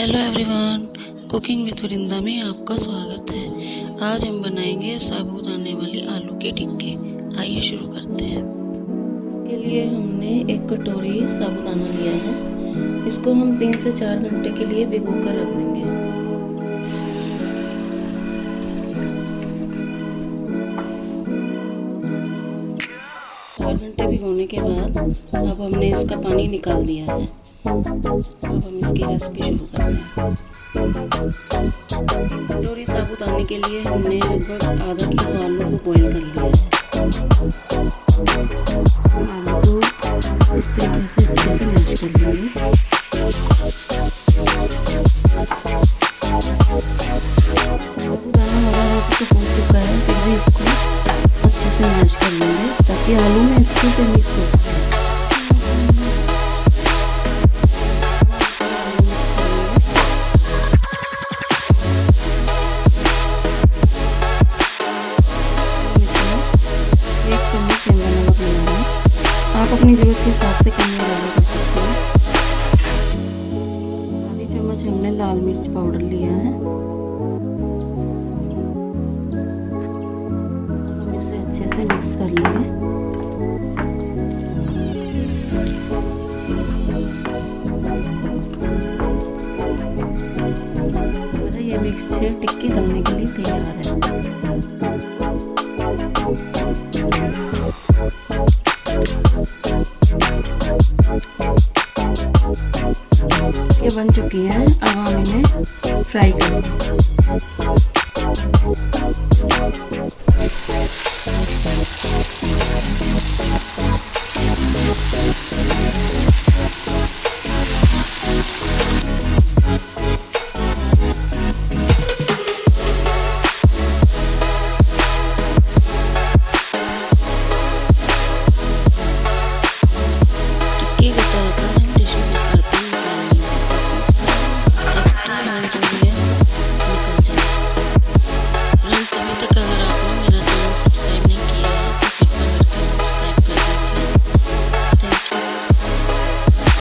Hello everyone, cooking with वृंदा में आपका स्वागत है। आज हम बनाएंगे साबूदाने वाली आलू की टिक्की। आइए शुरू करते हैं। इसके लिए हमने एक कटोरी साबूदाना लिया है। इसको हम 3 से 4 घंटे के लिए भिगो कर रख देंगे। 4 घंटे भिगोने के बाद अब हमने इसका पानी निकाल दिया है। अब हम इसकी रेसिपी शुरू करते हैं। कटोरी साबूदाने के लिए हमने लगभग आधा किलो आलू को बॉईल कर लिया है। आलू को इस तरीके से अच्छे से मैश कर लेंगे। साबूदाना हमारा वैसे तो फूल चुका है, फिर भी इसको अच्छे से मैश कर लेंगे ताकि आलू में अच्छे से मिक्स हो सके। आप अपनी ज़रूरत के हिसाब से कम या ज़्यादा कर सकते हैं। आधी चम्मच हमने लाल मिर्च पाउडर लिया है। हम इसे अच्छे से मिक्स कर लेंगे। ये मिक्सचर टिक्की तलने के लिए तैयार है। ये बन चुकी है। अब हम इन्हें फ्राई करेंगे। अभी तक अगर आपने मेरा चैनल सब्सक्राइब नहीं किया